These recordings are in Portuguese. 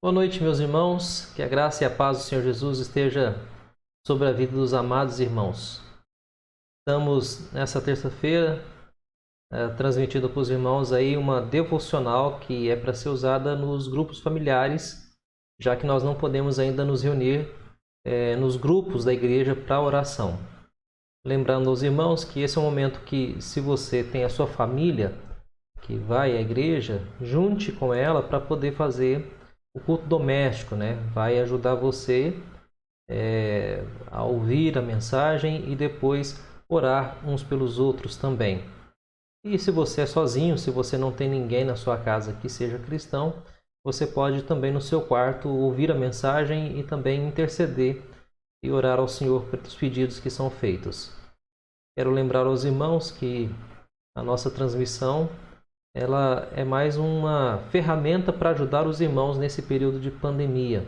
Boa noite, meus irmãos. Que a graça e a paz do Senhor Jesus esteja sobre a vida dos amados irmãos. Estamos nessa terça-feira transmitindo para os irmãos aí uma devocional que é para ser usada nos grupos familiares, já que nós não podemos ainda nos reunir nos grupos da igreja para oração. Lembrando aos irmãos que esse é um momento que, se você tem a sua família que vai à igreja, junte com ela para poder fazer o culto doméstico, né? Vai ajudar você a ouvir a mensagem e depois orar uns pelos outros também. E se você é sozinho, se você não tem ninguém na sua casa que seja cristão, você pode também no seu quarto ouvir a mensagem e também interceder e orar ao Senhor pelos pedidos que são feitos. Quero lembrar aos irmãos que a nossa transmissão ela é mais uma ferramenta para ajudar os irmãos nesse período de pandemia.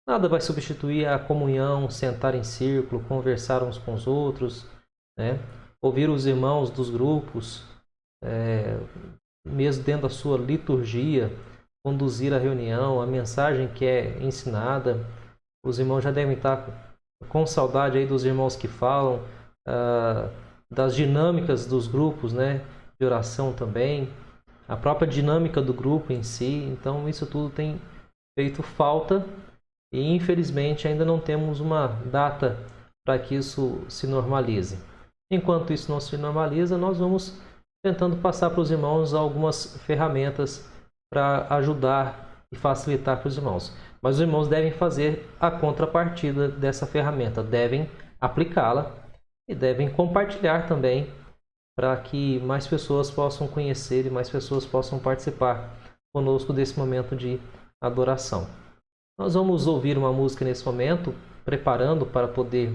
Nada vai substituir a comunhão, sentar em círculo, conversar uns com os outros, né? Ouvir os irmãos dos grupos, mesmo dentro da sua liturgia, conduzir a reunião, a mensagem que é ensinada. Os irmãos já devem estar com saudade aí dos irmãos que falam, das dinâmicas dos grupos, né? De oração também, a própria dinâmica do grupo em si. Então isso tudo tem feito falta e infelizmente ainda não temos uma data para que isso se normalize. Enquanto isso não se normaliza, nós vamos tentando passar para os irmãos algumas ferramentas para ajudar e facilitar para os irmãos. Mas os irmãos devem fazer a contrapartida dessa ferramenta, devem aplicá-la e devem compartilhar também para que mais pessoas possam conhecer e mais pessoas possam participar conosco desse momento de adoração. Nós vamos ouvir uma música nesse momento, preparando para poder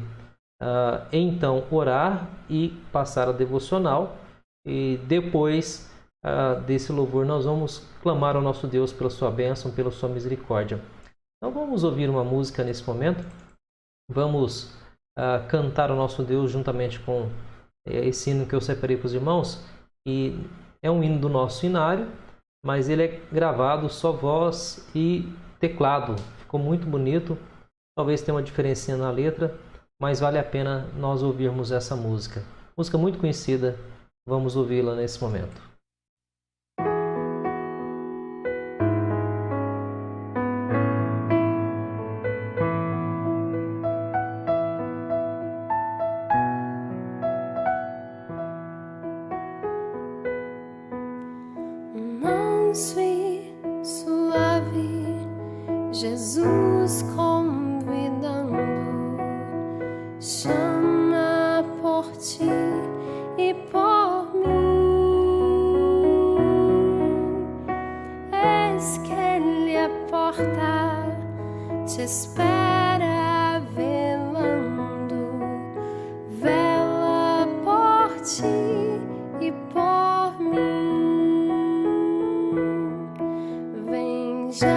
então orar e passar a devocional. E depois desse louvor nós vamos clamar ao nosso Deus pela sua bênção, pela sua misericórdia. Então vamos ouvir uma música nesse momento. Vamos cantar ao nosso Deus juntamente com esse hino que eu separei para os irmãos. E é um hino do nosso inário, mas ele é gravado só voz e teclado. Ficou muito bonito. Talvez tenha uma diferencinha na letra, mas vale a pena nós ouvirmos essa música. Música muito conhecida. Vamos ouvi-la nesse momento. Manso e suave, Jesus convidando, chama por ti e por mim. Eis que ele à porta te espera velando, vela por ti e por mim. Vem já,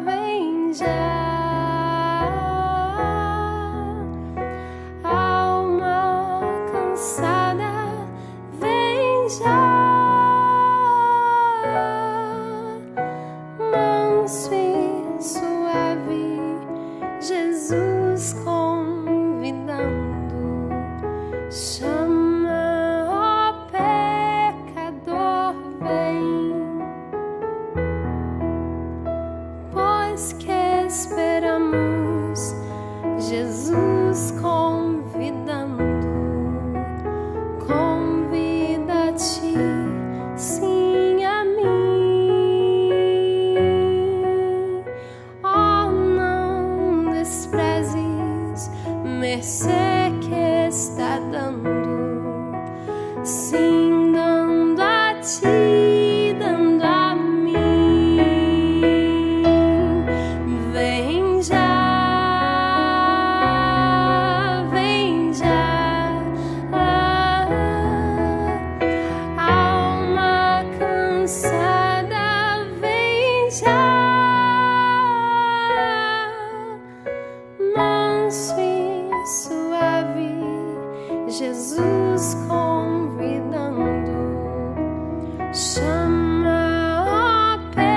vem já, alma cansada, vem já, manso e suave, Jesus convidando, chama, ó pecador, vem, pois que esperamos, Jesus convidando, convida-te, sim, a mim. Oh, não desprezes mercê que está dando, sim, dando a ti, dando a mim. Vem já, vem já, alma cansada, vem já, manso e suave, Jesus convidando, chama, ó pecador,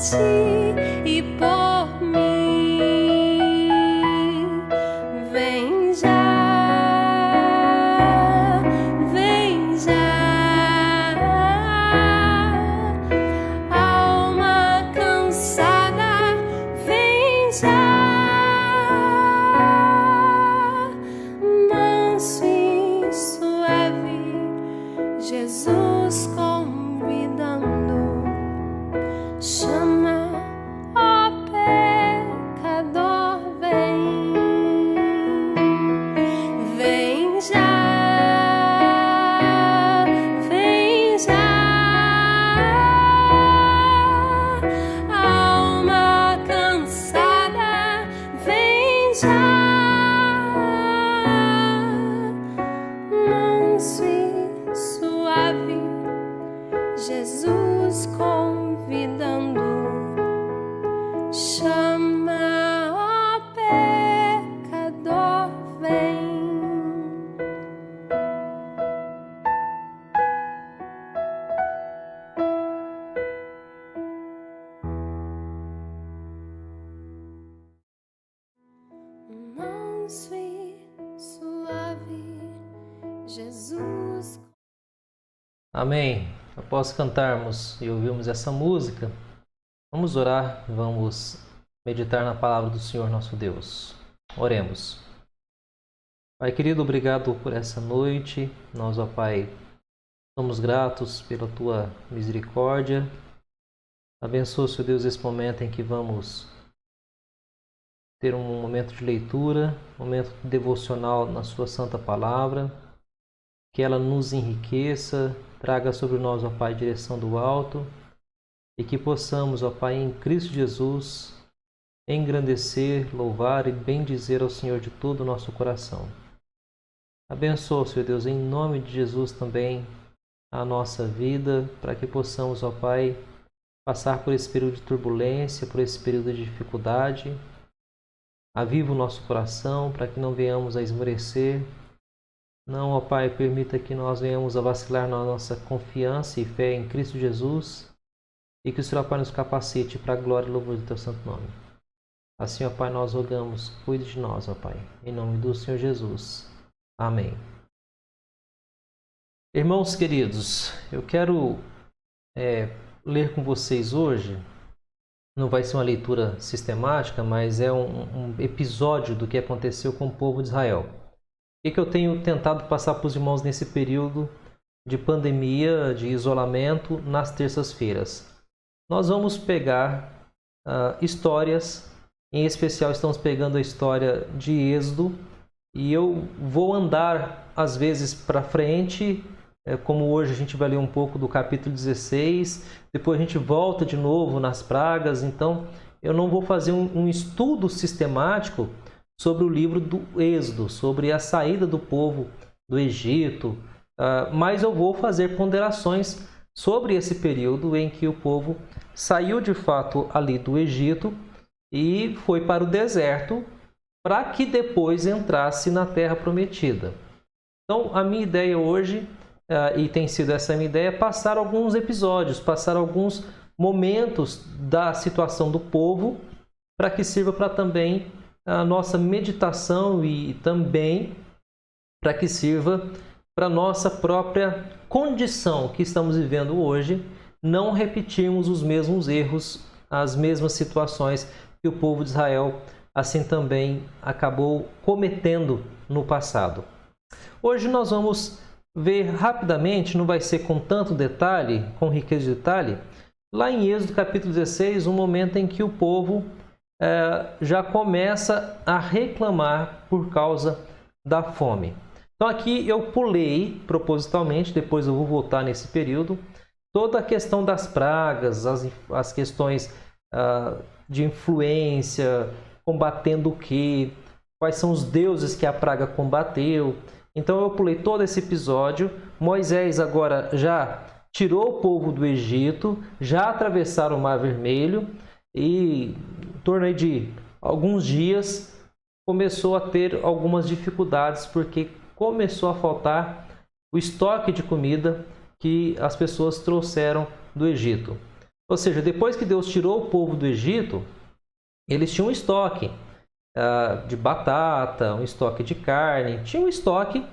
ti e por mim. Vem já, vem já, alma cansada, vem já, manso e suave, Jesus convidando. Chama, ó pecador, vem, vem já, vem já, alma cansada, vem já, manso e suave, Jesus convidando. Chama, ó pecador, vem. Manso e suave, Jesus. Amém. Após cantarmos e ouvirmos essa música, vamos orar, vamos meditar na palavra do Senhor nosso Deus. Oremos. Pai querido, obrigado por essa noite. Nós, ó Pai, somos gratos pela Tua misericórdia. Abençoa, Senhor Deus, esse momento em que vamos ter um momento de leitura, um momento devocional na Sua Santa Palavra. Que ela nos enriqueça, traga sobre nós, ó Pai, direção do alto, e que possamos, ó Pai, em Cristo Jesus, engrandecer, louvar e bendizer ao Senhor de todo o nosso coração. Abençoa, Senhor Deus, em nome de Jesus também a nossa vida, para que possamos, ó Pai, passar por esse período de turbulência, por esse período de dificuldade. Aviva o nosso coração, para que não venhamos a esmorecer. Não, ó Pai, permita que nós venhamos a vacilar na nossa confiança e fé em Cristo Jesus e que o Senhor, ó Pai, nos capacite para a glória e louvor do Teu santo nome. Assim, ó Pai, nós rogamos, cuide de nós, ó Pai, em nome do Senhor Jesus. Amém. Irmãos queridos, eu quero ler com vocês hoje, não vai ser uma leitura sistemática, mas é um episódio do que aconteceu com o povo de Israel. O que eu tenho tentado passar para os irmãos nesse período de pandemia, de isolamento, nas terças-feiras? Nós vamos pegar histórias, em especial estamos pegando a história de Êxodo, e eu vou andar às vezes para frente, como hoje a gente vai ler um pouco do capítulo 16, depois a gente volta de novo nas pragas, então eu não vou fazer um estudo sistemático sobre o livro do Êxodo, sobre a saída do povo do Egito, mas eu vou fazer ponderações sobre esse período em que o povo saiu de fato ali do Egito e foi para o deserto para que depois entrasse na Terra Prometida. Então, a minha ideia hoje, e tem sido essa a minha ideia, é passar alguns episódios, passar alguns momentos da situação do povo, para que sirva para também a nossa meditação e também para que sirva para a nossa própria condição que estamos vivendo hoje, não repetirmos os mesmos erros, as mesmas situações que o povo de Israel assim também acabou cometendo no passado. Hoje nós vamos ver rapidamente, não vai ser com tanto detalhe, com riqueza de detalhe, lá em Êxodo capítulo 16, um momento em que o povo já começa a reclamar por causa da fome. Então aqui eu pulei propositalmente, depois eu vou voltar nesse período, toda a questão das pragas, as questões de influência, combatendo o quê, quais são os deuses que a praga combateu. Então eu pulei todo esse episódio. Moisés agora já tirou o povo do Egito, já atravessaram o Mar Vermelho e em torno de alguns dias começou a ter algumas dificuldades porque começou a faltar o estoque de comida que as pessoas trouxeram do Egito. Ou seja, depois que Deus tirou o povo do Egito, eles tinham um estoque de batata, um estoque de carne, tinha um estoque,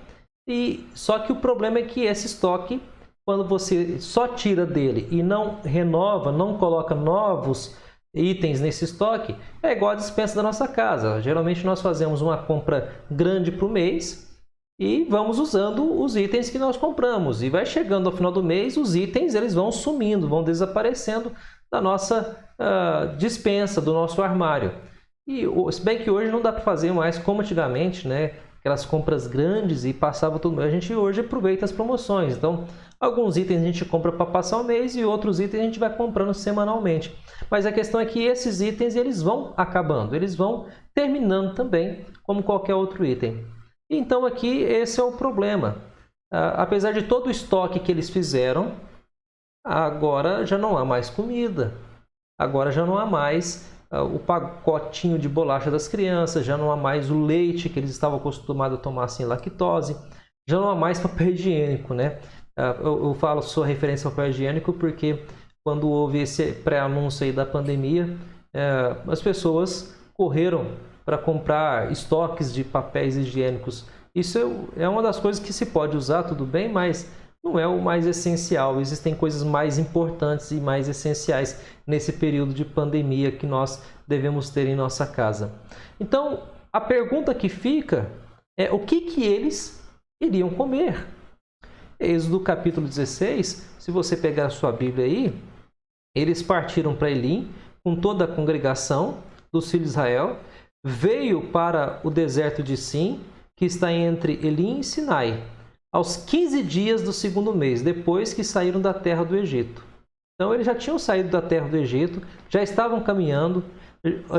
e só que o problema é que esse estoque, quando você só tira dele e não renova, não coloca novos itens nesse estoque, é igual a despensa da nossa casa. Geralmente nós fazemos uma compra grande para o mês e vamos usando os itens que nós compramos. E vai chegando ao final do mês, os itens eles vão sumindo, vão desaparecendo da nossa despensa, do nosso armário. E se bem que hoje não dá para fazer mais como antigamente, né? Aquelas compras grandes e passava tudo. A gente hoje aproveita as promoções. Então, alguns itens a gente compra para passar o mês e outros itens a gente vai comprando semanalmente. Mas a questão é que esses itens eles vão acabando, eles vão terminando também, como qualquer outro item. Então aqui esse é o problema. Apesar de todo o estoque que eles fizeram, agora já não há mais comida. Agora já não há mais o pacotinho de bolacha das crianças, já não há mais o leite que eles estavam acostumados a tomar sem lactose, já não há mais papel higiênico, né? Eu falo sua referência ao papel higiênico porque quando houve esse pré-anúncio aí da pandemia, as pessoas correram para comprar estoques de papéis higiênicos. Isso é uma das coisas que se pode usar, tudo bem, mas não é o mais essencial. Existem coisas mais importantes e mais essenciais nesse período de pandemia que nós devemos ter em nossa casa. Então, a pergunta que fica é o que eles iriam comer? Êxodo capítulo 16, se você pegar a sua Bíblia aí, eles partiram para Elim com toda a congregação dos filhos de Israel, veio para o deserto de Sim, que está entre Elim e Sinai, aos 15 dias do segundo mês, depois que saíram da terra do Egito. Então eles já tinham saído da terra do Egito, já estavam caminhando,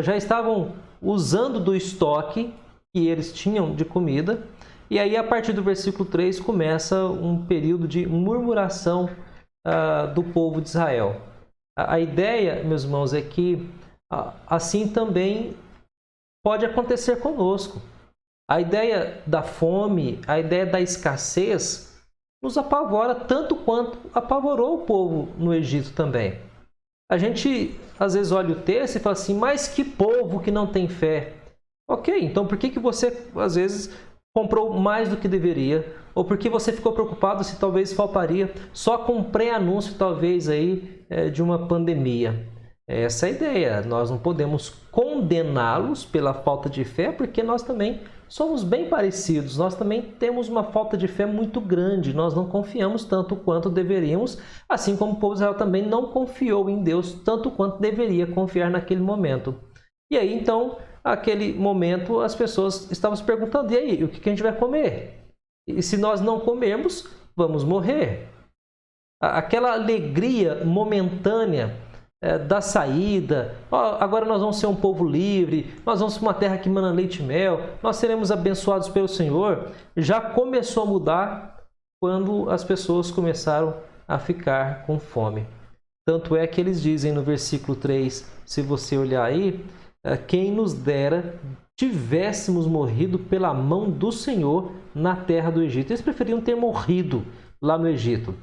já estavam usando do estoque que eles tinham de comida. E aí a partir do versículo 3 começa um período de murmuração do povo de Israel. A ideia, meus irmãos, é que assim também pode acontecer conosco. A ideia da fome, a ideia da escassez nos apavora tanto quanto apavorou o povo no Egito também. A gente às vezes olha o texto e fala assim, mas que povo que não tem fé. Ok, então por que você às vezes comprou mais do que deveria? Ou por que você ficou preocupado se talvez faltaria só com um pré-anúncio talvez aí de uma pandemia? Essa é a ideia. Nós não podemos condená-los pela falta de fé, porque nós também somos bem parecidos. Nós também temos uma falta de fé muito grande. Nós não confiamos tanto quanto deveríamos, assim como o povo de Israel também não confiou em Deus tanto quanto deveria confiar naquele momento. E aí, então, naquele momento, as pessoas estavam se perguntando, e aí, o que a gente vai comer? E se nós não comermos, vamos morrer. Aquela alegria momentânea da saída, agora nós vamos ser um povo livre, nós vamos para uma terra que mana leite e mel, nós seremos abençoados pelo Senhor, já começou a mudar quando as pessoas começaram a ficar com fome. Tanto é que eles dizem no versículo 3, se você olhar aí, quem nos dera tivéssemos morrido pela mão do Senhor na terra do Egito. Eles preferiam ter morrido lá no Egito,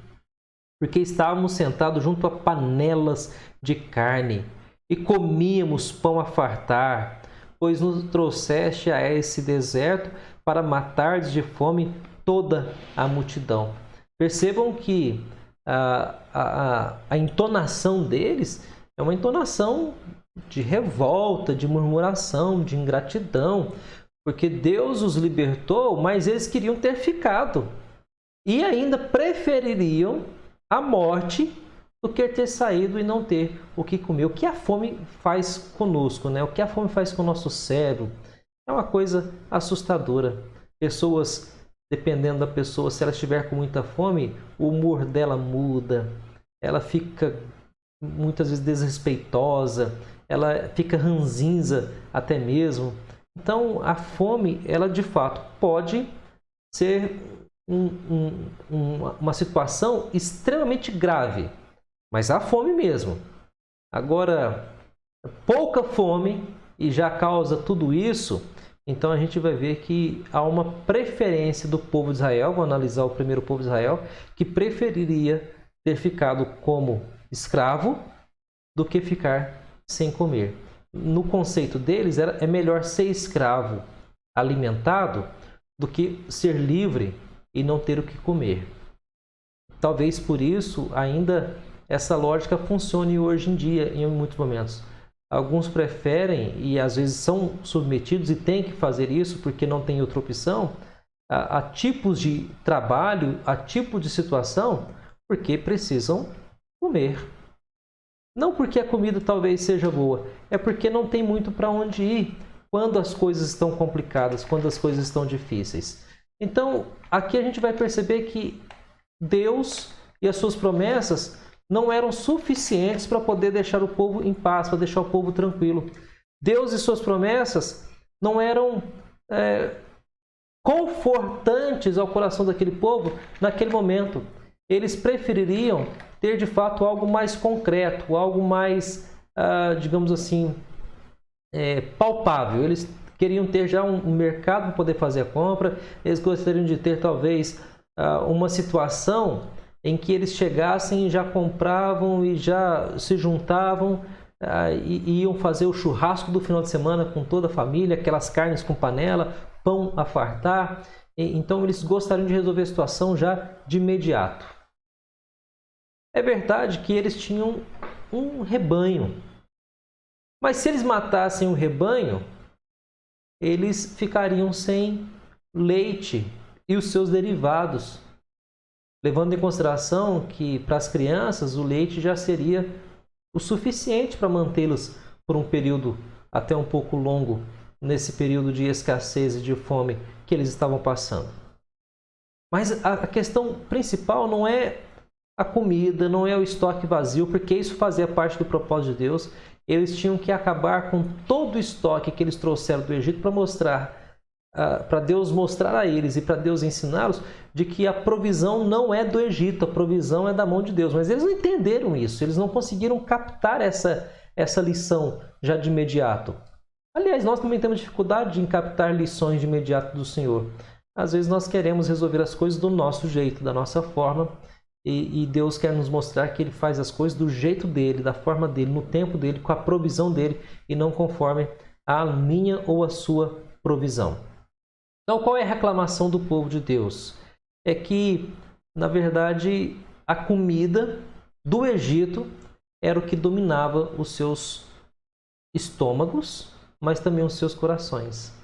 porque estávamos sentados junto a panelas de carne e comíamos pão a fartar, pois nos trouxeste a esse deserto para matar de fome toda a multidão. Percebam que a entonação deles é uma entonação de revolta, de murmuração, de ingratidão, porque Deus os libertou, mas eles queriam ter ficado e ainda prefeririam a morte do que ter saído e não ter o que comer. O que a fome faz conosco, né? O que a fome faz com o nosso cérebro é uma coisa assustadora. Pessoas, dependendo da pessoa, se ela estiver com muita fome, o humor dela muda, ela fica muitas vezes desrespeitosa, ela fica ranzinza até mesmo. Então a fome, ela de fato pode ser uma situação extremamente grave, mas há fome mesmo. Agora, pouca fome e já causa tudo isso, então a gente vai ver que há uma preferência do povo de Israel, vou analisar o primeiro povo de Israel, que preferiria ter ficado como escravo do que ficar sem comer. No conceito deles, é melhor ser escravo alimentado do que ser livre e não ter o que comer. Talvez por isso ainda essa lógica funcione hoje em dia, em muitos momentos. Alguns preferem e às vezes são submetidos e têm que fazer isso porque não tem outra opção, a tipos de trabalho, a tipo de situação, porque precisam comer. Não porque a comida talvez seja boa, é porque não tem muito para onde ir quando as coisas estão complicadas, quando as coisas estão difíceis. Então, aqui a gente vai perceber que Deus e as suas promessas não eram suficientes para poder deixar o povo em paz, para deixar o povo tranquilo. Deus e suas promessas não eram confortantes ao coração daquele povo naquele momento. Eles prefeririam ter de fato algo mais concreto, algo mais, digamos assim, palpável. Eles queriam ter já um mercado para poder fazer a compra, eles gostariam de ter talvez uma situação em que eles chegassem e já compravam e já se juntavam e iam fazer o churrasco do final de semana com toda a família, aquelas carnes com panela, pão a fartar. Então eles gostariam de resolver a situação já de imediato. É verdade que eles tinham um rebanho, mas se eles matassem o rebanho, eles ficariam sem leite e os seus derivados, levando em consideração que para as crianças o leite já seria o suficiente para mantê-los por um período até um pouco longo, nesse período de escassez e de fome que eles estavam passando. Mas a questão principal não é a comida, não é o estoque vazio, porque isso fazia parte do propósito de Deus. Eles tinham que acabar com todo o estoque que eles trouxeram do Egito para mostrar, para Deus mostrar a eles e para Deus ensiná-los de que a provisão não é do Egito, a provisão é da mão de Deus. Mas eles não entenderam isso, eles não conseguiram captar essa lição já de imediato. Aliás, nós também temos dificuldade em captar lições de imediato do Senhor. Às vezes nós queremos resolver as coisas do nosso jeito, da nossa forma, e Deus quer nos mostrar que Ele faz as coisas do jeito dEle, da forma dEle, no tempo dEle, com a provisão dEle, e não conforme a minha ou a sua provisão. Então, qual é a reclamação do povo de Deus? É que, na verdade, a comida do Egito era o que dominava os seus estômagos, mas também os seus corações.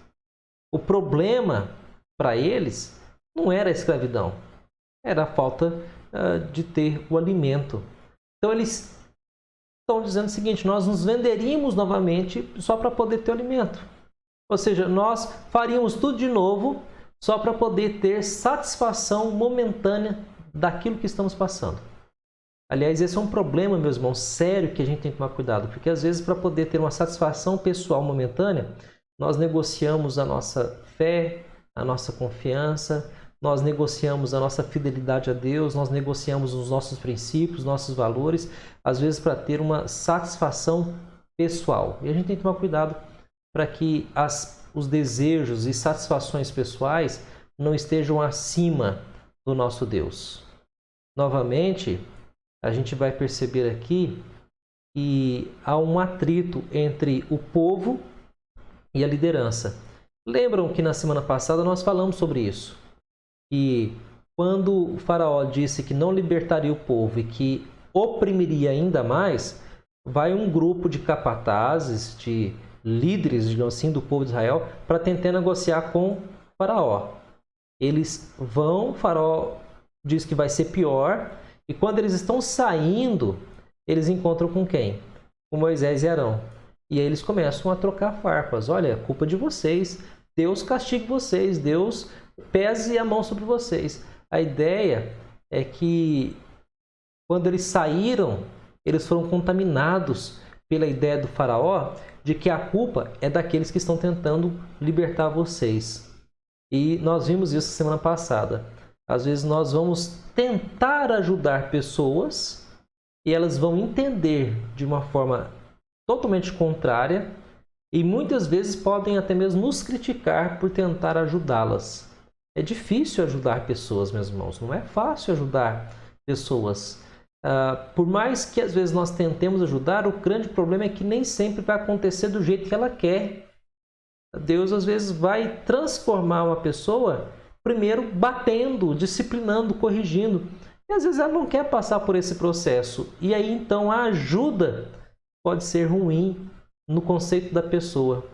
O problema para eles não era a escravidão, era a falta de ter o alimento. Então eles estão dizendo o seguinte: nós nos venderíamos novamente só para poder ter o alimento. Ou seja, nós faríamos tudo de novo só para poder ter satisfação momentânea daquilo que estamos passando. Aliás, esse é um problema, meus irmãos, sério, que a gente tem que tomar cuidado, porque às vezes para poder ter uma satisfação pessoal momentânea, nós negociamos a nossa fé, a nossa confiança, nós negociamos a nossa fidelidade a Deus, nós negociamos os nossos princípios, nossos valores, às vezes para ter uma satisfação pessoal. E a gente tem que tomar cuidado para que os desejos e satisfações pessoais não estejam acima do nosso Deus. Novamente, a gente vai perceber aqui que há um atrito entre o povo e a liderança. Lembram que na semana passada nós falamos sobre isso? E quando o faraó disse que não libertaria o povo e que oprimiria ainda mais, vai um grupo de capatazes, de líderes, digamos assim, do povo de Israel, para tentar negociar com o faraó. Eles vão, o faraó diz que vai ser pior, e quando eles estão saindo, eles encontram com quem? Com Moisés e Arão. E aí eles começam a trocar farpas. Olha, culpa de vocês, Deus castigue vocês, Deus pese a mão sobre vocês. A ideia é que quando eles saíram, eles foram contaminados pela ideia do faraó de que a culpa é daqueles que estão tentando libertar vocês. E nós vimos isso semana passada. Às vezes nós vamos tentar ajudar pessoas e elas vão entender de uma forma totalmente contrária e muitas vezes podem até mesmo nos criticar por tentar ajudá-las. É difícil ajudar pessoas, meus irmãos. Não é fácil ajudar pessoas. Por mais que às vezes nós tentemos ajudar, o grande problema é que nem sempre vai acontecer do jeito que ela quer. Deus às vezes vai transformar uma pessoa primeiro batendo, disciplinando, corrigindo. E às vezes ela não quer passar por esse processo. E aí então a ajuda pode ser ruim no conceito da pessoa.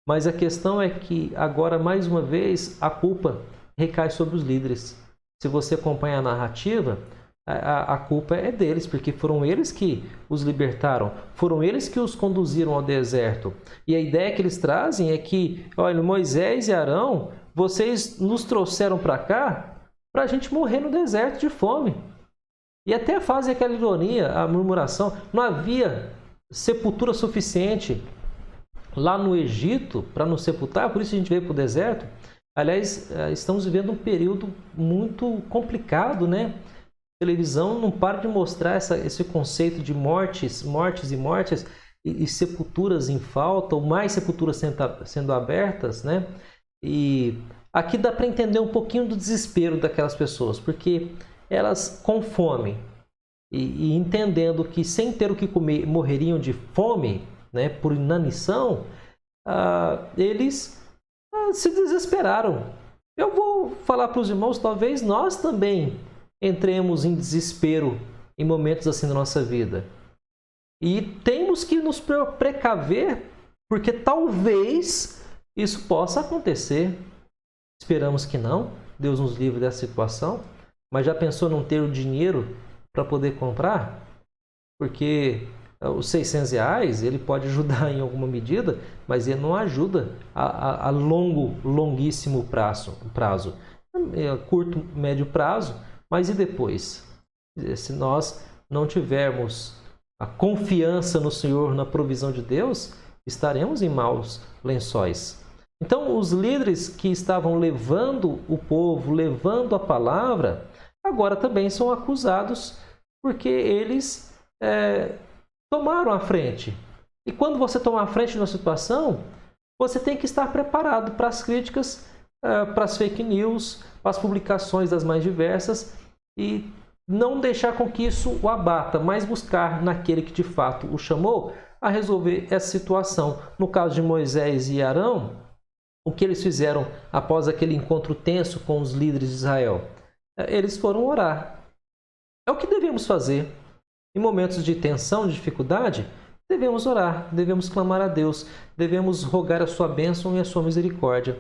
Mas a questão é que agora, mais uma vez, a culpa recai sobre os líderes. Se você acompanha a narrativa, a culpa é deles, porque foram eles que os libertaram, foram eles que os conduziram ao deserto. E a ideia que eles trazem é que, olha, Moisés e Arão, vocês nos trouxeram para cá para a gente morrer no deserto de fome. E até fazem aquela ironia, a murmuração, não havia sepultura suficiente lá no Egito para nos sepultar, por isso a gente veio para o deserto. Aliás, estamos vivendo um período muito complicado, né? A televisão não para de mostrar esse conceito de mortes e sepulturas em falta, ou mais sepulturas sendo abertas, né? E aqui dá para entender um pouquinho do desespero daquelas pessoas, porque elas com fome e entendendo que sem ter o que comer morreriam de fome, né, por inanição, eles se desesperaram. Eu vou falar para os irmãos, talvez nós também entremos em desespero em momentos assim na nossa vida. E temos que nos precaver, porque talvez isso possa acontecer. Esperamos que não, Deus nos livre dessa situação. Mas já pensou não ter o dinheiro para poder comprar? Porque os R$ 600 ele pode ajudar em alguma medida, mas ele não ajuda a longuíssimo prazo. Curto, médio prazo, mas e depois? Se nós não tivermos a confiança no Senhor, na provisão de Deus, estaremos em maus lençóis. Então, os líderes que estavam levando o povo, levando a palavra, agora também são acusados porque eles tomaram a frente. E quando você toma a frente de uma situação, você tem que estar preparado para as críticas, para as fake news, para as publicações das mais diversas e não deixar com que isso o abata, mas buscar naquele que de fato o chamou a resolver essa situação. No caso de Moisés e Arão, o que eles fizeram após aquele encontro tenso com os líderes de Israel? Eles foram orar. É o que devemos fazer. Em momentos de tensão, de dificuldade, devemos orar, devemos clamar a Deus, devemos rogar a sua bênção e a sua misericórdia.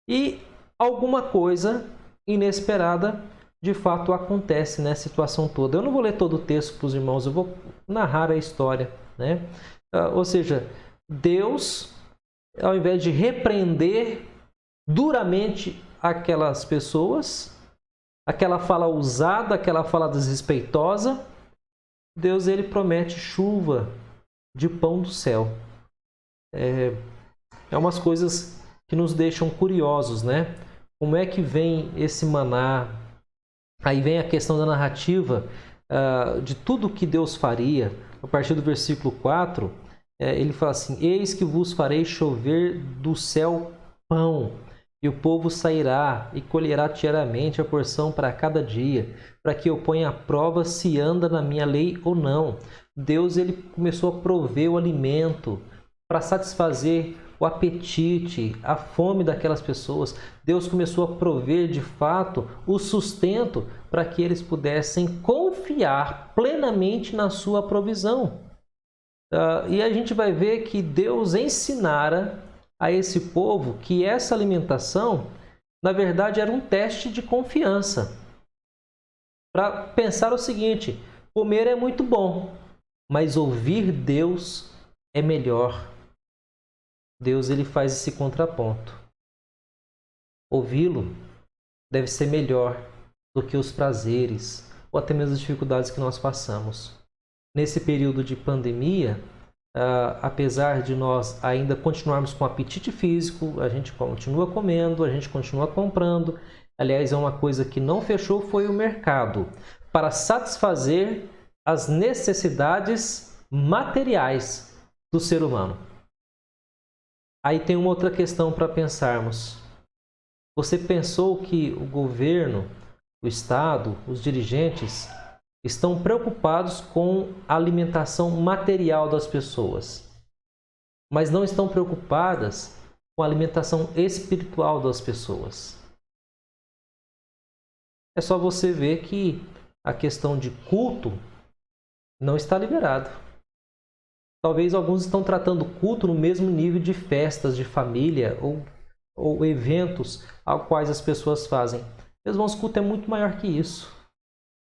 E alguma coisa inesperada, de fato, acontece nessa situação toda. Eu não vou ler todo o texto para os irmãos, eu vou narrar a história, né? Ou seja, Deus, ao invés de repreender duramente aquelas pessoas, aquela fala ousada, aquela fala desrespeitosa, Deus ele promete chuva de pão do céu. É umas coisas que nos deixam curiosos, né? Como é que vem esse maná? Aí vem a questão da narrativa de tudo que Deus faria. A partir do versículo 4, ele fala assim: eis que vos farei chover do céu pão, e o povo sairá e colherá diariamente a porção para cada dia, para que eu ponha à prova se anda na minha lei ou não. Deus ele começou a prover o alimento para satisfazer o apetite, a fome daquelas pessoas. Deus começou a prover de fato o sustento para que eles pudessem confiar plenamente na sua provisão. E a gente vai ver que Deus ensinara a esse povo que essa alimentação, na verdade, era um teste de confiança. Para pensar o seguinte: comer é muito bom, mas ouvir Deus é melhor. Deus ele faz esse contraponto. Ouvi-lo deve ser melhor do que os prazeres ou até mesmo as dificuldades que nós passamos. Nesse período de pandemia, apesar de nós ainda continuarmos com apetite físico, a gente continua comendo, a gente continua comprando. Aliás, é uma coisa que não fechou, foi o mercado, para satisfazer as necessidades materiais do ser humano. Aí tem uma outra questão para pensarmos. Você pensou que o governo, o Estado, os dirigentes estão preocupados com a alimentação material das pessoas, mas não estão preocupadas com a alimentação espiritual das pessoas. É só você ver que a questão de culto não está liberado. Talvez alguns estão tratando culto no mesmo nível de festas de família ou eventos aos quais as pessoas fazem. Meus irmãos, o culto é muito maior que isso.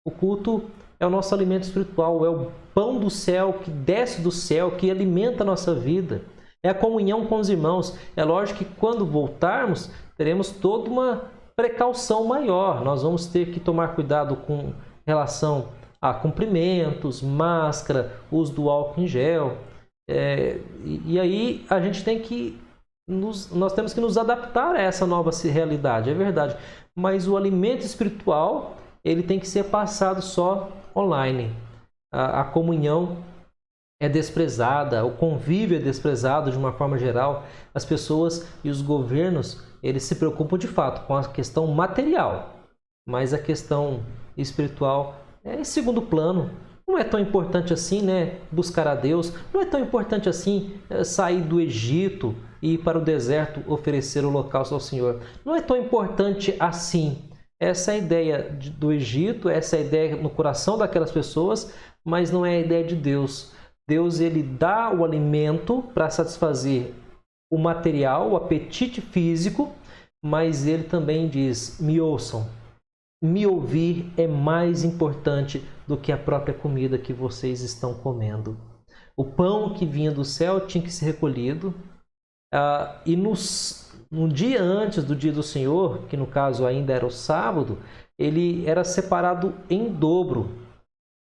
O culto é o nosso alimento espiritual, é o pão do céu que desce do céu, que alimenta a nossa vida. É a comunhão com os irmãos. É lógico que quando voltarmos, teremos toda uma precaução maior. Nós vamos ter que tomar cuidado com relação a cumprimentos, máscara, uso do álcool em gel. E aí a gente tem que nós temos que nos adaptar a essa nova realidade, é verdade. Mas o alimento espiritual, ele tem que ser passado só online. A comunhão é desprezada, o convívio é desprezado de uma forma geral. As pessoas e os governos, eles se preocupam de fato com a questão material, mas a questão espiritual é em segundo plano. Não é tão importante assim, né, buscar a Deus. Não é tão importante assim sair do Egito e ir para o deserto oferecer o holocausto ao Senhor. Não é tão importante assim. Essa é a ideia do Egito, essa é a ideia no coração daquelas pessoas, mas não é a ideia de Deus. Deus, ele dá o alimento para satisfazer o material, o apetite físico, mas ele também diz: me ouçam. Me ouvir é mais importante do que a própria comida que vocês estão comendo. O pão que vinha do céu tinha que ser recolhido. E no dia antes do dia do Senhor, que no caso ainda era o sábado, ele era separado em dobro,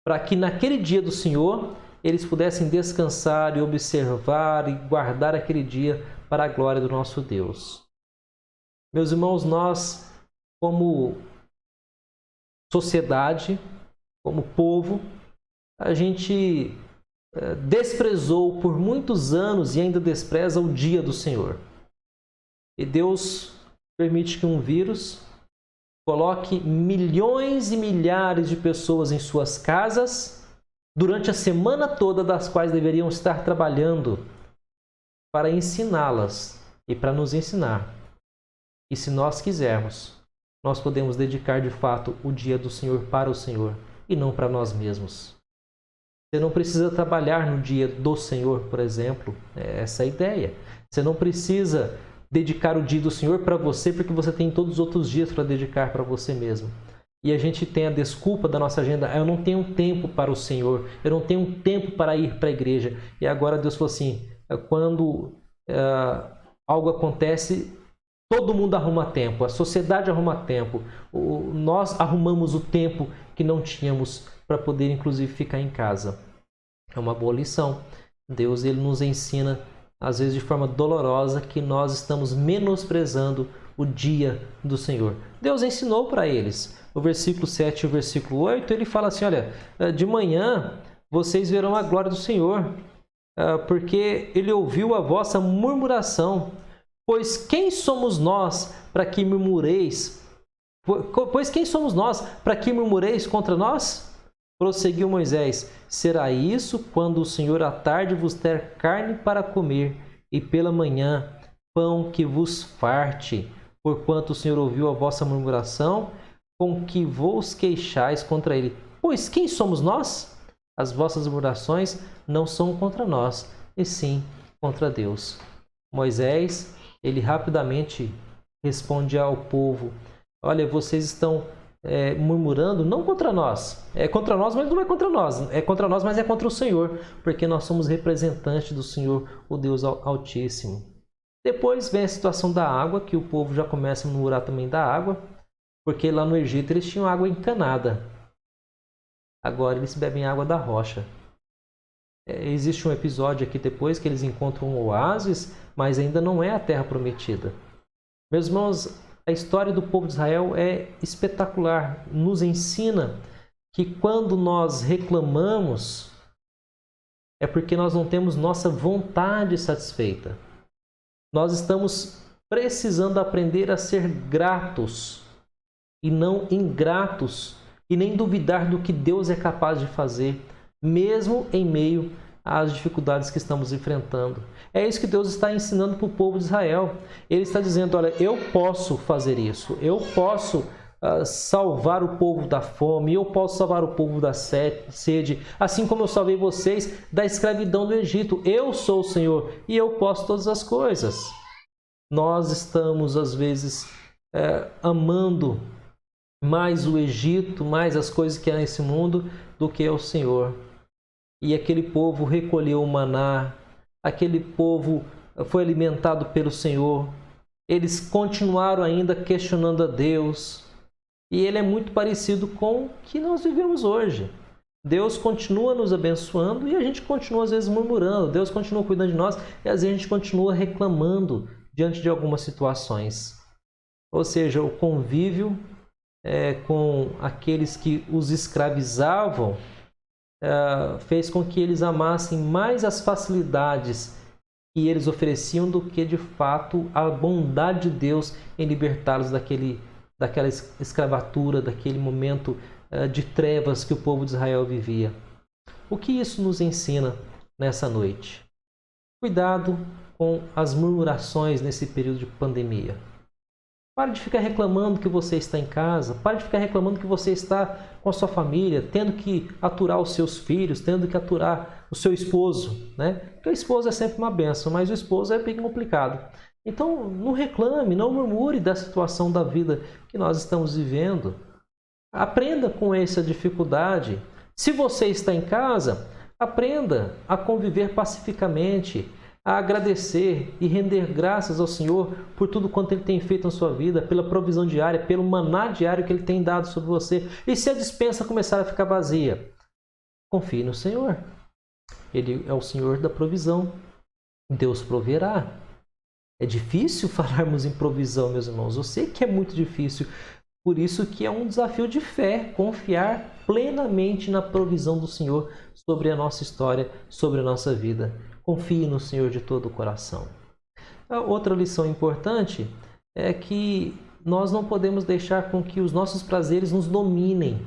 para que naquele dia do Senhor eles pudessem descansar e observar e guardar aquele dia para a glória do nosso Deus. Meus irmãos, nós, como sociedade, como povo, a gente desprezou por muitos anos e ainda despreza o dia do Senhor. E Deus permite que um vírus coloque milhões e milhares de pessoas em suas casas durante a semana toda, das quais deveriam estar trabalhando para ensiná-las e para nos ensinar. E se nós quisermos, nós podemos dedicar de fato o dia do Senhor para o Senhor e não para nós mesmos. Você não precisa trabalhar no dia do Senhor, por exemplo. É essa a ideia. Você não precisa dedicar o dia do Senhor para você, porque você tem todos os outros dias para dedicar para você mesmo. E a gente tem a desculpa da nossa agenda: eu não tenho tempo para o Senhor, eu não tenho tempo para ir para a igreja. E agora Deus falou assim: quando algo acontece, todo mundo arruma tempo, a sociedade arruma tempo, nós arrumamos o tempo que não tínhamos para poder inclusive ficar em casa. É uma boa lição. Deus, ele nos ensina, às vezes de forma dolorosa, que nós estamos menosprezando o dia do Senhor. Deus ensinou para eles. O versículo 7 e o versículo 8, ele fala assim: olha, de manhã vocês verão a glória do Senhor, porque ele ouviu a vossa murmuração. Pois quem somos nós para que murmureis? Pois quem somos nós para que murmureis contra nós? Prosseguiu Moisés: será isso quando o Senhor à tarde vos der carne para comer, e pela manhã pão que vos farte, porquanto o Senhor ouviu a vossa murmuração, com que vos queixais contra ele. Pois quem somos nós? As vossas murmurações não são contra nós, e sim contra Deus. Moisés, ele rapidamente responde ao povo: olha, vocês estão murmurando não contra nós. É contra nós, mas não é contra nós. É contra nós, mas é contra o Senhor, porque nós somos representantes do Senhor, o Deus Altíssimo. Depois vem a situação da água, que o povo já começa a murmurar também da água, porque lá no Egito eles tinham água encanada. Agora eles bebem água da rocha. Existe um episódio aqui depois que eles encontram um oásis, mas ainda não é a terra prometida. Meus irmãos, a história do povo de Israel é espetacular. Nos ensina que quando nós reclamamos, é porque nós não temos nossa vontade satisfeita. Nós estamos precisando aprender a ser gratos e não ingratos e nem duvidar do que Deus é capaz de fazer, mesmo em meio às dificuldades que estamos enfrentando. É isso que Deus está ensinando para o povo de Israel. Ele está dizendo, olha, eu posso fazer isso, eu posso salvar o povo da fome, eu posso salvar o povo da sede, assim como eu salvei vocês da escravidão do Egito. Eu sou o Senhor e eu posso todas as coisas. Nós estamos, às vezes, amando mais o Egito, mais as coisas que há nesse mundo, do que o Senhor. E aquele povo recolheu o maná, aquele povo foi alimentado pelo Senhor. Eles continuaram ainda questionando a Deus. E ele é muito parecido com o que nós vivemos hoje. Deus continua nos abençoando e a gente continua às vezes murmurando. Deus continua cuidando de nós e às vezes a gente continua reclamando diante de algumas situações. Ou seja, o convívio com aqueles que os escravizavam fez com que eles amassem mais as facilidades que eles ofereciam do que de fato a bondade de Deus em libertá-los daquela escravatura, daquele momento de trevas que o povo de Israel vivia. O que isso nos ensina nessa noite? Cuidado com as murmurações nesse período de pandemia. Pare de ficar reclamando que você está em casa, pare de ficar reclamando que você está com a sua família, tendo que aturar os seus filhos, tendo que aturar o seu esposo, né? Porque o esposo é sempre uma bênção, mas o esposo é bem complicado. Então, não reclame, não murmure da situação da vida que nós estamos vivendo. Aprenda com essa dificuldade. Se você está em casa, aprenda a conviver pacificamente, a agradecer e render graças ao Senhor por tudo quanto Ele tem feito na sua vida, pela provisão diária, pelo maná diário que Ele tem dado sobre você. E se a despensa começar a ficar vazia, confie no Senhor. Ele é o Senhor da provisão. Deus proverá. É difícil falarmos em provisão, meus irmãos. Eu sei que é muito difícil. Por isso que é um desafio de fé, confiar plenamente na provisão do Senhor sobre a nossa história, sobre a nossa vida. Confie no Senhor de todo o coração. A outra lição importante é que nós não podemos deixar com que os nossos prazeres nos dominem.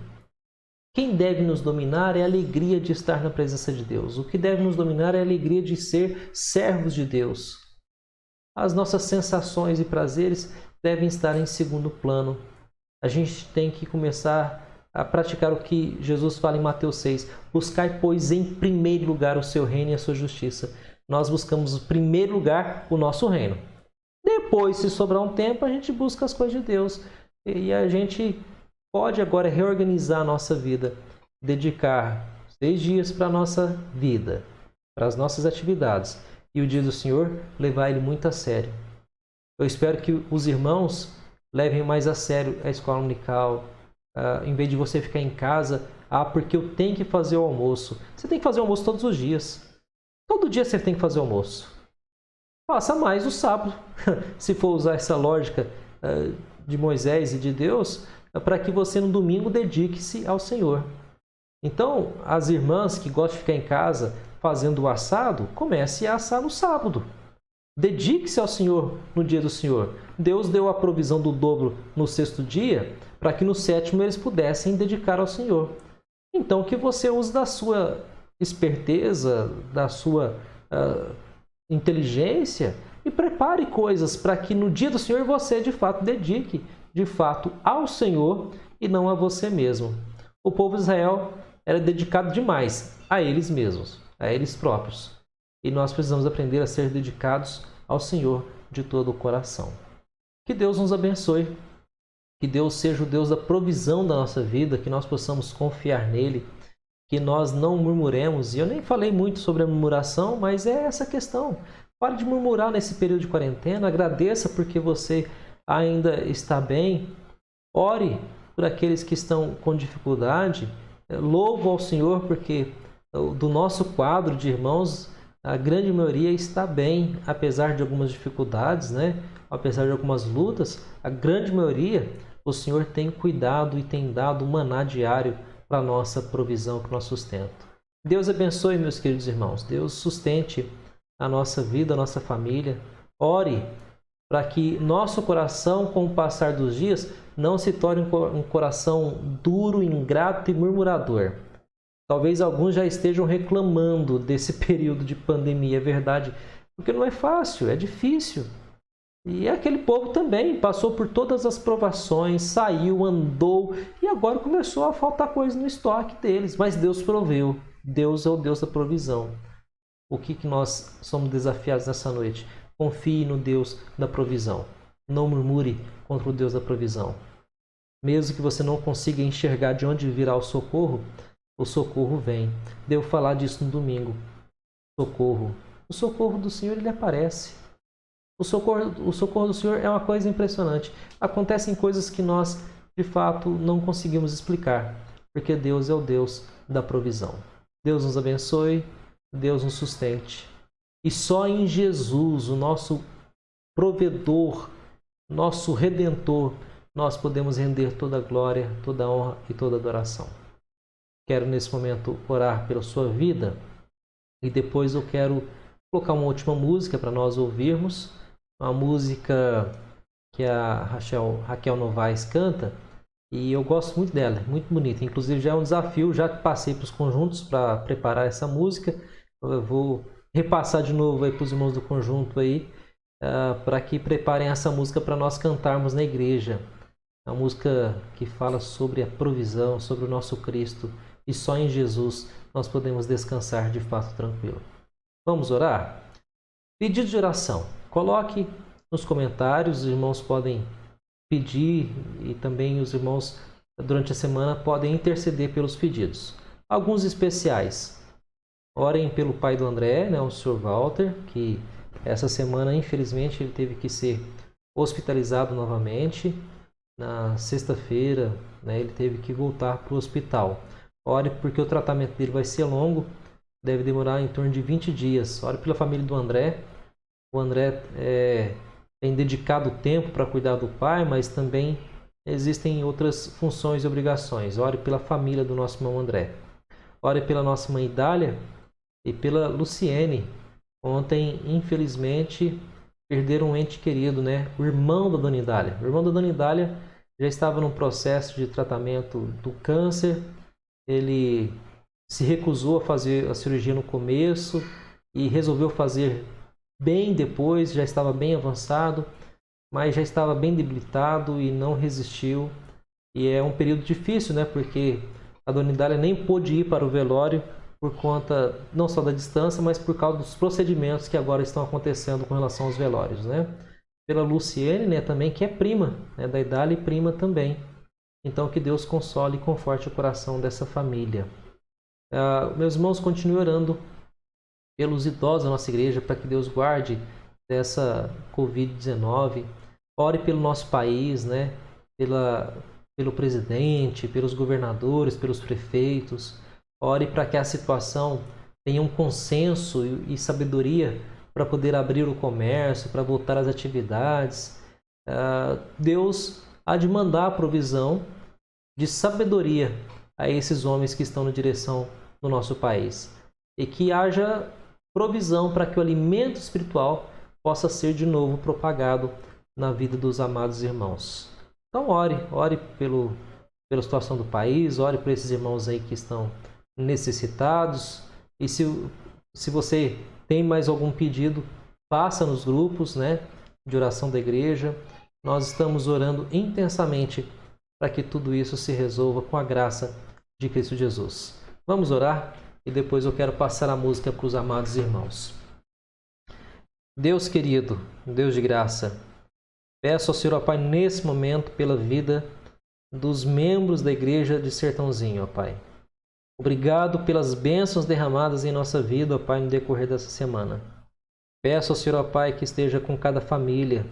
Quem deve nos dominar é a alegria de estar na presença de Deus. O que deve nos dominar é a alegria de ser servos de Deus. As nossas sensações e prazeres devem estar em segundo plano. A gente tem que começar a praticar o que Jesus fala em Mateus 6. Buscai, pois, em primeiro lugar o seu reino e a sua justiça. Nós buscamos, em primeiro lugar, o nosso reino. Depois, se sobrar um tempo, a gente busca as coisas de Deus. E a gente pode agora reorganizar a nossa vida. Dedicar 6 dias para a nossa vida, para as nossas atividades. E o dia do Senhor, levar ele muito a sério. Eu espero que os irmãos levem mais a sério a escola dominical. Em vez de você ficar em casa, porque eu tenho que fazer o almoço. Você tem que fazer o almoço todos os dias. Todo dia você tem que fazer o almoço. Faça mais no sábado. Se for usar essa lógica de Moisés e de Deus, para que você no domingo dedique-se ao Senhor. Então, as irmãs que gostam de ficar em casa fazendo o assado, comece a assar no sábado. Dedique-se ao Senhor no dia do Senhor. Deus deu a provisão do dobro no 6º dia, para que no 7º eles pudessem dedicar ao Senhor. Então, que você use da sua esperteza, da sua inteligência e prepare coisas para que no dia do Senhor você, de fato, dedique, de fato, ao Senhor e não a você mesmo. O povo de Israel era dedicado demais a eles mesmos, a eles próprios. E nós precisamos aprender a ser dedicados ao Senhor de todo o coração. Que Deus nos abençoe. Que Deus seja o Deus da provisão da nossa vida, que nós possamos confiar nele, que nós não murmuremos. E eu nem falei muito sobre a murmuração, mas é essa questão. Pare de murmurar nesse período de quarentena. Agradeça porque você ainda está bem. Ore por aqueles que estão com dificuldade. Louvo ao Senhor porque do nosso quadro de irmãos, a grande maioria está bem, apesar de algumas dificuldades, né? Apesar de algumas lutas, a grande maioria, o Senhor tem cuidado e tem dado maná diário para a nossa provisão, para o nosso sustento. Deus abençoe, meus queridos irmãos. Deus sustente a nossa vida, a nossa família. Ore para que nosso coração, com o passar dos dias, não se torne um coração duro, ingrato e murmurador. Talvez alguns já estejam reclamando desse período de pandemia, é verdade, porque não é fácil, é difícil. E aquele povo também passou por todas as provações, saiu, andou e agora começou a faltar coisa no estoque deles. Mas Deus proveu. Deus é o Deus da provisão. O que nós somos desafiados nessa noite? Confie no Deus da provisão. Não murmure contra o Deus da provisão. Mesmo que você não consiga enxergar de onde virá o socorro vem. Devo falar disso no domingo. Socorro. O socorro do Senhor, ele aparece. O socorro do Senhor é uma coisa impressionante. Acontecem coisas que nós, de fato, não conseguimos explicar, porque Deus é o Deus da provisão. Deus nos abençoe, Deus nos sustente. E só em Jesus, o nosso provedor, nosso redentor, nós podemos render toda a glória, toda a honra e toda a adoração. Quero nesse momento orar pela sua vida e depois eu quero colocar uma última música para nós ouvirmos. Uma música que a Raquel Novaes canta e eu gosto muito dela, muito bonita. Inclusive já é um desafio, já passei para os conjuntos para preparar essa música. Eu vou repassar de novo para os irmãos do conjunto aí, para que preparem essa música para nós cantarmos na igreja. A música que fala sobre a provisão, sobre o nosso Cristo, e só em Jesus nós podemos descansar de fato tranquilo. Vamos orar? Pedido de oração. Coloque nos comentários, os irmãos podem pedir e também os irmãos durante a semana podem interceder pelos pedidos. Alguns especiais. Orem pelo pai do André, o Sr. Walter, que essa semana infelizmente ele teve que ser hospitalizado novamente. Na sexta-feira ele teve que voltar para o hospital. Ore porque o tratamento dele vai ser longo, deve demorar em torno de 20 dias. Ore pela família do André. O André tem dedicado tempo para cuidar do pai, mas também existem outras funções e obrigações. Ore pela família do nosso irmão André. Ore pela nossa mãe Dália e pela Luciene. Ontem, infelizmente, perderam um ente querido, o irmão da Dona Idália. O irmão da Dona Idália já estava num processo de tratamento do câncer. Ele se recusou a fazer a cirurgia no começo e resolveu fazer bem depois, já estava bem avançado, mas já estava bem debilitado e não resistiu. E é um período difícil, porque a Dona Idália nem pôde ir para o velório por conta não só da distância, mas por causa dos procedimentos que agora estão acontecendo com relação aos velórios. Pela Luciene, também, que é prima da Idália e prima também. Então que Deus console e conforte o coração dessa família. Meus irmãos, continuem orando pelos idosos da nossa igreja, para que Deus guarde dessa Covid-19. Ore pelo nosso país, pelo presidente, pelos governadores, pelos prefeitos. Ore para que a situação tenha um consenso e sabedoria para poder abrir o comércio, para voltar às atividades. Deus há de mandar a provisão de sabedoria a esses homens que estão na direção do nosso país. E que haja provisão para que o alimento espiritual possa ser de novo propagado na vida dos amados irmãos. Então ore pela situação do país, ore por esses irmãos aí que estão necessitados. E se você tem mais algum pedido, faça nos grupos de oração da igreja. Nós estamos orando intensamente para que tudo isso se resolva com a graça de Cristo Jesus. Vamos orar? E depois eu quero passar a música para os amados irmãos. Deus querido, Deus de graça, peço ao Senhor, ó Pai, nesse momento, pela vida dos membros da igreja de Sertãozinho, ó Pai. Obrigado pelas bênçãos derramadas em nossa vida, ó Pai, no decorrer dessa semana. Peço ao Senhor, ó Pai, que esteja com cada família.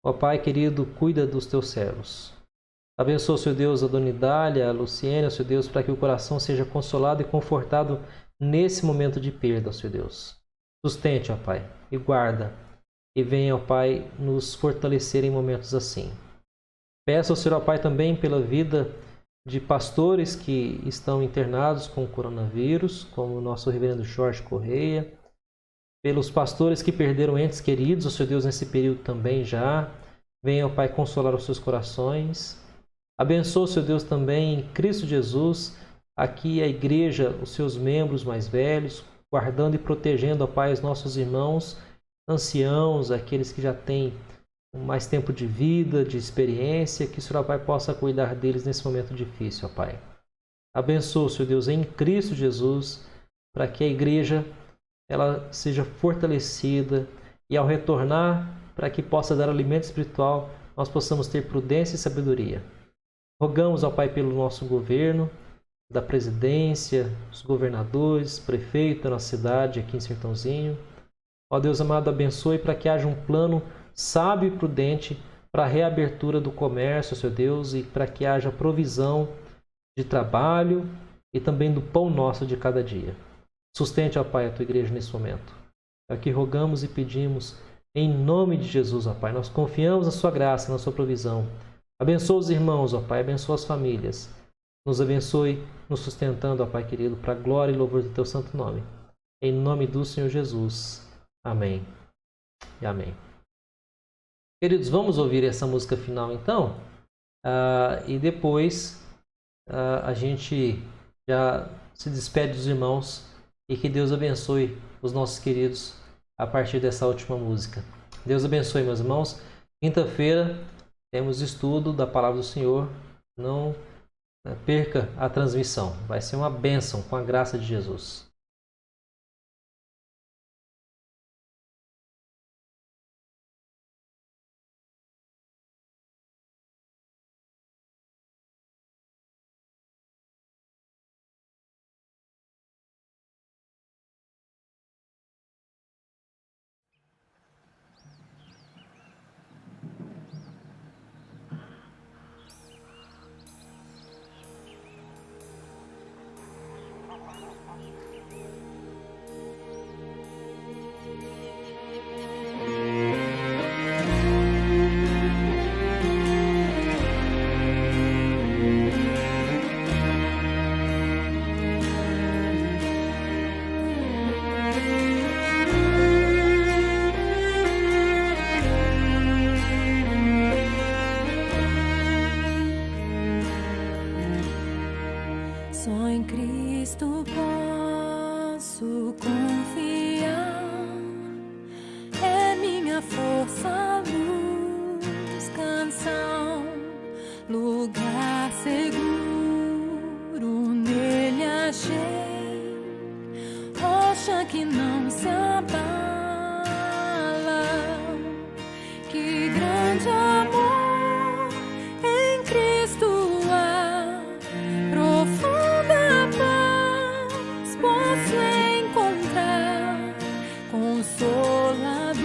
Ó Pai querido, cuida dos teus servos. Abençoa, Senhor Deus, a Dona Idália, a Luciene, Senhor Deus, para que o coração seja consolado e confortado nesse momento de perda, Senhor Deus. Sustente, ó Pai, e guarda, e venha, ó Pai, nos fortalecer em momentos assim. Peço ao Senhor, ó Pai, também pela vida de pastores que estão internados com o coronavírus, como o nosso reverendo Jorge Correia, pelos pastores que perderam entes queridos, ó Senhor Deus, nesse período também já. Venha, ó Pai, consolar os seus corações. Abençoa, Senhor Deus, também em Cristo Jesus, aqui a igreja, os seus membros mais velhos, guardando e protegendo, ó Pai, os nossos irmãos anciãos, aqueles que já têm mais tempo de vida, de experiência, que o Senhor, ó Pai, possa cuidar deles nesse momento difícil, ó Pai. Abençoa, Senhor Deus, em Cristo Jesus, para que a igreja ela seja fortalecida e ao retornar, para que possa dar alimento espiritual, nós possamos ter prudência e sabedoria. Rogamos ao Pai pelo nosso governo, da presidência, os governadores, prefeito da nossa cidade aqui em Sertãozinho. Ó Deus amado, abençoe para que haja um plano sábio e prudente para a reabertura do comércio, Senhor Deus, e para que haja provisão de trabalho e também do pão nosso de cada dia. Sustente, ó Pai, a tua igreja nesse momento. É o que rogamos e pedimos em nome de Jesus, ó Pai. Nós confiamos na sua graça, na sua provisão. Abençoa os irmãos, ó Pai, abençoa as famílias. Nos abençoe, nos sustentando, ó Pai querido, para a glória e louvor do teu santo nome. Em nome do Senhor Jesus. Amém. E amém. Queridos, vamos ouvir essa música final então? E depois a gente já se despede dos irmãos e que Deus abençoe os nossos queridos a partir dessa última música. Deus abençoe, meus irmãos. Quinta-feira temos estudo da Palavra do Senhor. Não perca a transmissão. Vai ser uma bênção com a graça de Jesus. Só em Cristo posso confiar. É minha força, luz, canção, lugar seguro nele achei. Rocha que não se abala. Que grande amor em Cristo há. Profunda paz posso encontrar. Consolador,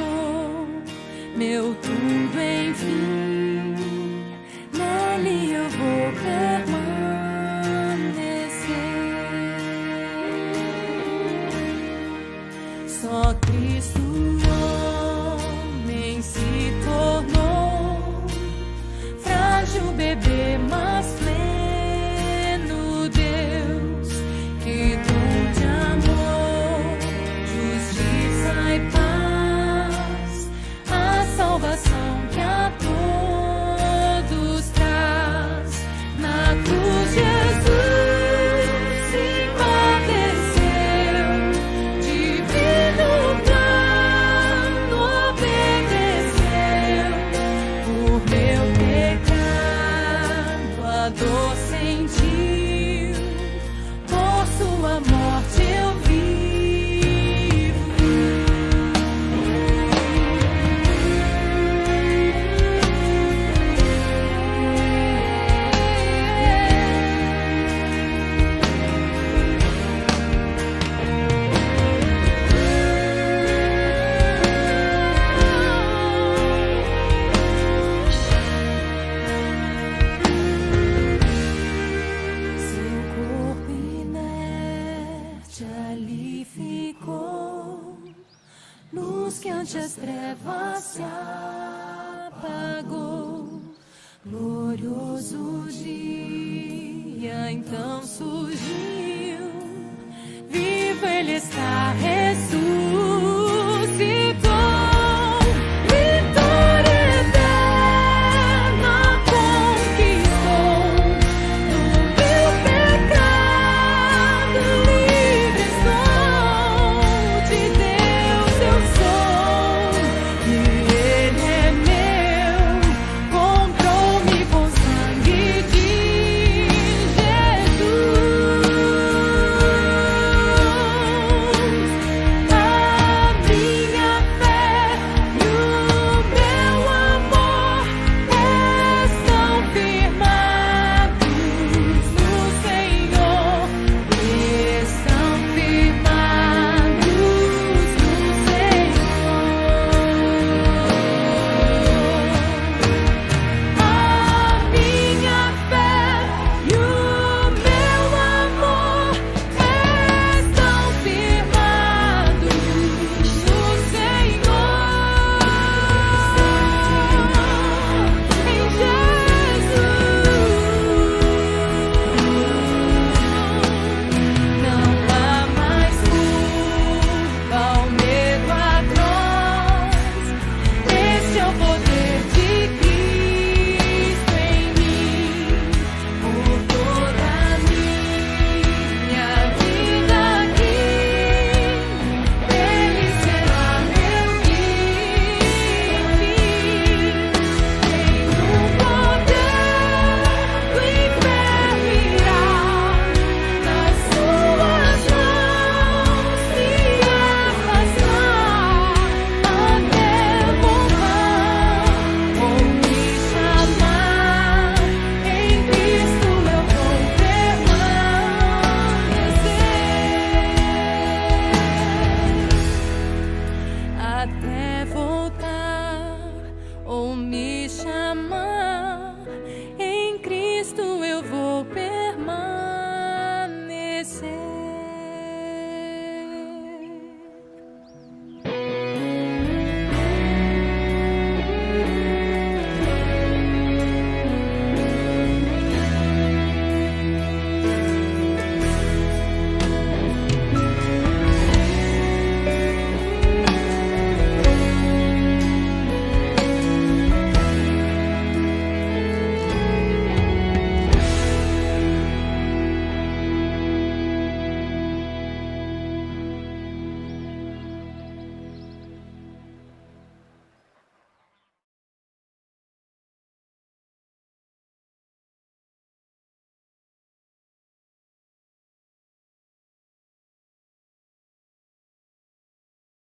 meu tudo enfim. Nele eu vou permanecer. Só Cristo homem se tornou. Frágil bebê, mas pleno Deus. Que dom de amor, justiça e paz. A salvação que a todos traz. Na cruz Jesus se padeceu. Divino plano obedeceu. Por meu pecado a dor sentiu. Por sua morte eu Seu corpo inerte ali ficou. Luz que ante as trevas se apagou. Glorioso dia então surgiu. Vivo ele está ressuscitado. até voltar ou me